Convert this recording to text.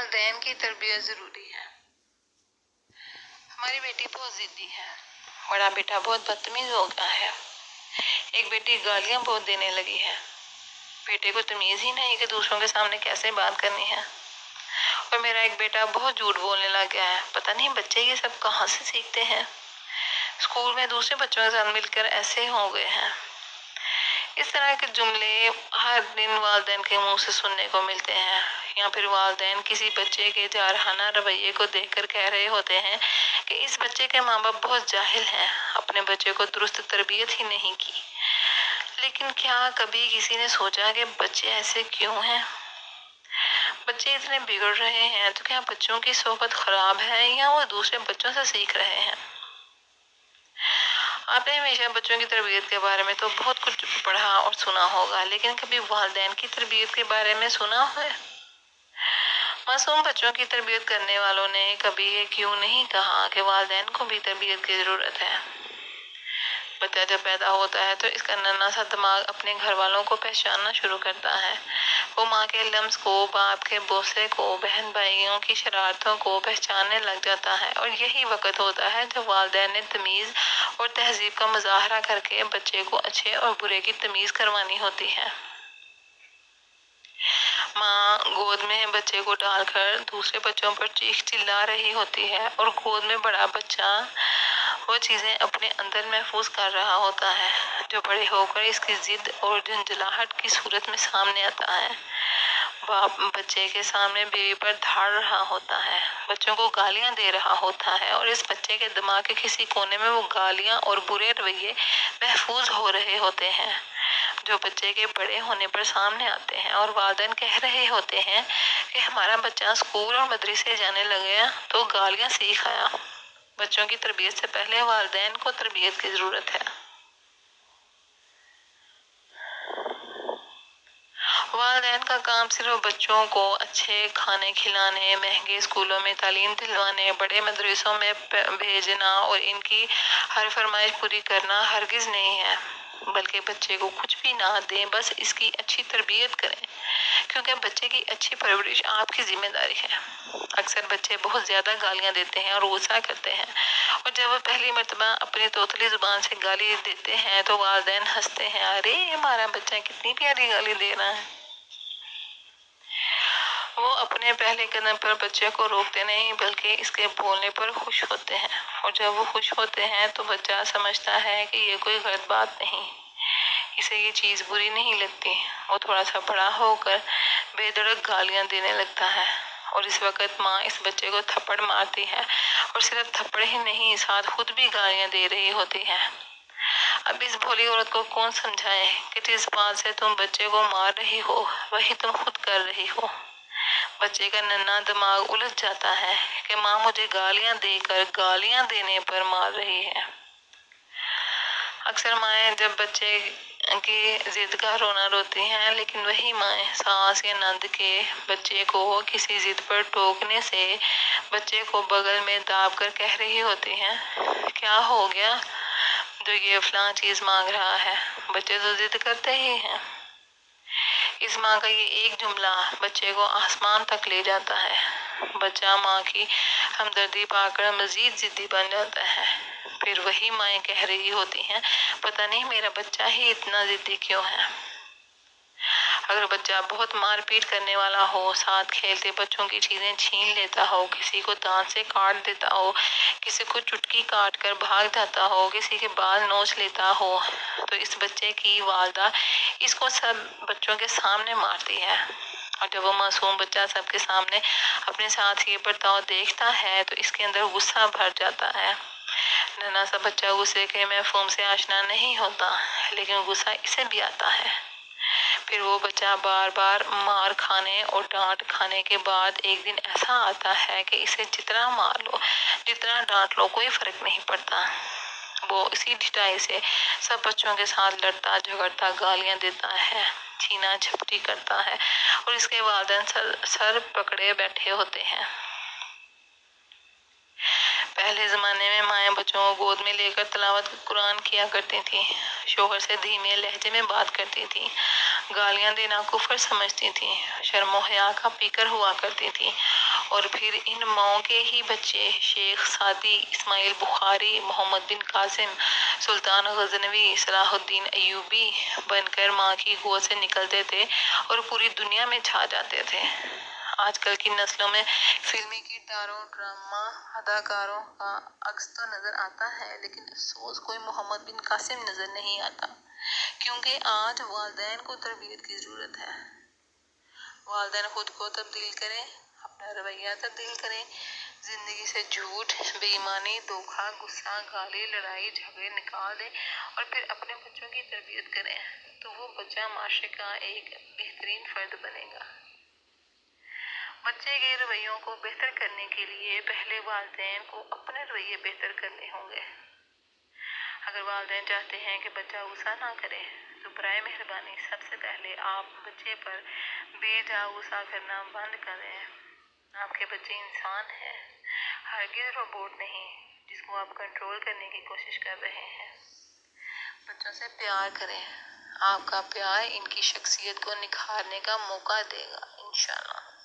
والدین کی تربیت ضروری ہے۔ ہماری بیٹی بہت ضدی ہے، بڑا بیٹا بہت بدتمیز ہو گیا ہے، ایک بیٹی گالیاں بہت دینے لگی ہے، بیٹے کو تمیز ہی نہیں کہ دوسروں کے سامنے کیسے بات کرنی ہے، اور میرا ایک بیٹا بہت جھوٹ بولنے لگ گیا ہے۔ پتہ نہیں بچے یہ سب کہاں سے سیکھتے ہیں، اسکول میں دوسرے بچوں کے ساتھ مل کر ایسے ہو گئے ہیں۔ اس طرح کے جملے ہر دن والدین کے منہ سے سننے کو ملتے ہیں، یا پھر والدین کسی بچے کے جارحانہ رویے کو دیکھ کر کہہ رہے ہوتے ہیں کہ اس بچے کے ماں باپ بہت جاہل ہیں، اپنے بچے کو درست تربیت ہی نہیں کی۔ لیکن کیا کبھی کسی نے سوچا کہ بچے ایسے کیوں ہیں؟ بچے اتنے بگڑ رہے ہیں تو کیا بچوں کی صحبت خراب ہے یا وہ دوسرے بچوں سے سیکھ رہے ہیں؟ آپ نے ہمیشہ بچوں کی تربیت کے بارے میں تو بہت کچھ پڑھا اور سنا ہوگا، لیکن کبھی والدین کی تربیت کے بارے میں سنا ہے؟ معصوم بچوں کی تربیت کرنے والوں نے کبھی یہ کیوں نہیں کہا کہ والدین کو بھی تربیت کی ضرورت ہے؟ بچہ جب پیدا ہوتا ہے تو اس کا ننھا سا دماغ اپنے گھر والوں کو پہچاننا شروع کرتا ہے۔ وہ ماں کے لمس کو، باپ کے بوسے کو، بہن بھائیوں کی شرارتوں کو پہچاننے لگ جاتا ہے، اور یہی وقت ہوتا ہے جب والدین نے تمیز اور تہذیب کا مظاہرہ کر کے بچے کو اچھے اور برے کی تمیز کروانی ہوتی ہے۔ ماں گود میں بچے کو ڈال کر دوسرے بچوں پر چیخ چلا رہی ہوتی ہے، اور گود میں بڑا بچہ وہ چیزیں اپنے اندر محفوظ کر رہا ہوتا ہے جو بڑے ہو کر اس کی ضد اور جھنجھلاہٹ کی صورت میں سامنے آتا ہے۔ باپ بچے کے سامنے بیوی پر دھاڑ رہا ہوتا ہے، بچوں کو گالیاں دے رہا ہوتا ہے، اور اس بچے کے دماغ کے کسی کونے میں وہ گالیاں اور برے رویے محفوظ ہو رہے ہوتے ہیں جو بچے کے بڑے ہونے پر سامنے آتے ہیں، اور والدین کہہ رہے ہوتے ہیں کہ ہمارا بچہ اسکول اور مدرسے جانے لگا تو گالیاں سیکھ آیا۔ بچوں کی تربیت سے پہلے والدین کو تربیت کی ضرورت ہے۔ والدین کا کام صرف بچوں کو اچھے کھانے کھلانے، مہنگے اسکولوں میں تعلیم دلوانے، بڑے مدرسوں میں بھیجنا اور ان کی ہر فرمائش پوری کرنا ہرگز نہیں ہے، بلکہ بچے کو کچھ بھی نہ دیں، بس اس کی اچھی تربیت کریں، کیونکہ بچے کی اچھی پرورش آپ کی ذمہ داری ہے۔ اکثر بچے بہت زیادہ گالیاں دیتے ہیں اور غصہ کرتے ہیں، اور جب وہ پہلی مرتبہ اپنی توتلی زبان سے گالی دیتے ہیں تو والدین ہنستے ہیں، ارے ہمارا بچہ کتنی پیاری گالی دے رہا ہے۔ وہ اپنے پہلے قدم پر بچے کو روکتے نہیں بلکہ اس کے بولنے پر خوش ہوتے ہیں، اور جب وہ خوش ہوتے ہیں تو بچہ سمجھتا ہے کہ یہ کوئی غلط بات نہیں، اسے یہ چیز بری نہیں لگتی۔ وہ تھوڑا سا بڑا ہو کر بے دھڑک گالیاں دینے لگتا ہے، اور اس وقت ماں اس بچے کو تھپڑ مارتی ہے، اور صرف تھپڑ ہی نہیں، ساتھ خود بھی گالیاں دے رہی ہوتی ہے۔ اب اس بھولی عورت کو کون سمجھائے کہ جس بات سے تم بچے کو مار رہی ہو وہی تم خود کر رہی ہو۔ بچے کا ننھا دماغ الجھ جاتا ہے کہ ماں مجھے گالیاں دے کر گالیاں دینے پر مار رہی ہے۔ اکثر مائیں جب بچے کی ضد کا رونا روتی ہیں، لیکن وہی مائیں ساس یا نند کے بچے کو کسی ضد پر ٹوکنے سے بچے کو بغل میں داب کر کہہ رہی ہوتی ہیں، کیا ہو گیا جو یہ فلاں چیز مانگ رہا ہے، بچے تو ضد کرتے ہی ہیں۔ اس ماں کا یہ ایک جملہ بچے کو آسمان تک لے جاتا ہے۔ بچہ ماں کی ہمدردی پا کر مزید ضدی بن جاتا ہے۔ پھر وہی مائیں کہہ رہی ہوتی ہیں، پتہ نہیں میرا بچہ ہی اتنا ضدی کیوں ہے۔ اگر بچہ بہت مار پیٹ کرنے والا ہو، ساتھ کھیلتے بچوں کی چیزیں چھین لیتا ہو، کسی کو دانت سے کاٹ دیتا ہو، کسی کو چٹکی کاٹ کر بھاگ جاتا ہو، کسی کے بال نوچ لیتا ہو، تو اس بچے کی والدہ اس کو سب بچوں کے سامنے مارتی ہے، اور جب وہ معصوم بچہ سب کے سامنے اپنے ساتھ یہ برتاؤ دیکھتا ہے تو اس کے اندر غصہ بھر جاتا ہے۔ ننھا سا بچہ غصے کے مفہوم سے آشنا نہیں ہوتا، لیکن غصہ اسے بھی آتا ہے۔ پھر وہ بچہ بار بار مار کھانے اور ڈانٹ کھانے کے بعد ایک دن ایسا آتا ہے کہ اسے جتنا مار لو، جتنا ڈانٹ لو، کوئی فرق نہیں پڑتا۔ وہ اسی ڈٹائی سے سب بچوں کے ساتھ لڑتا جھگڑتا، گالیاں دیتا ہے، چھینا جھپٹی کرتا ہے، اور اس کے والدین سر پکڑے بیٹھے ہوتے ہیں۔ پہلے زمانے میں مائیں بچوں کو گود میں لے کر تلاوت قرآن کیا کرتی تھیں، شوہر سے دھیمے لہجے میں بات کرتی تھیں، گالیاں دینا کفر سمجھتی تھیں، شرم و حیا کا پیکر ہوا کرتی تھیں، اور پھر ان ماؤں کے ہی بچے شیخ سعدی، اسماعیل بخاری، محمد بن قاسم، سلطان غزنوی، صلاح الدین ایوبی بن کر ماں کی گود سے نکلتے تھے اور پوری دنیا میں چھا جاتے تھے۔ آج کل کی نسلوں میں فلمی کرداروں، ڈرامہ اداکاروں کا عکس تو نظر آتا ہے، لیکن افسوس کوئی محمد بن قاسم نظر نہیں آتا، کیونکہ آج والدین کو تربیت کی ضرورت ہے۔ والدین خود کو تبدیل کریں، اپنا رویہ تبدیل کریں، زندگی سے جھوٹ، بے ایمانی، دھوکہ، غصہ، گالی، لڑائی جھگڑے نکال دیں اور پھر اپنے بچوں کی تربیت کریں، تو وہ بچہ معاشرے کا ایک بہترین فرد بنے گا۔ بچے کے رویوں کو بہتر کرنے کے لیے پہلے والدین کو اپنے رویے بہتر کرنے ہوں گے۔ اگر والدین چاہتے ہیں کہ بچہ غصہ نہ کرے تو برائے مہربانی سب سے پہلے آپ بچے پر بے جا غصہ کرنا بند کریں۔ آپ کے بچے انسان ہیں، ہرگز روبوٹ نہیں جس کو آپ کنٹرول کرنے کی کوشش کر رہے ہیں۔ بچوں سے پیار کریں، آپ کا پیار ان کی شخصیت کو نکھارنے کا موقع دے گا، انشاءاللہ۔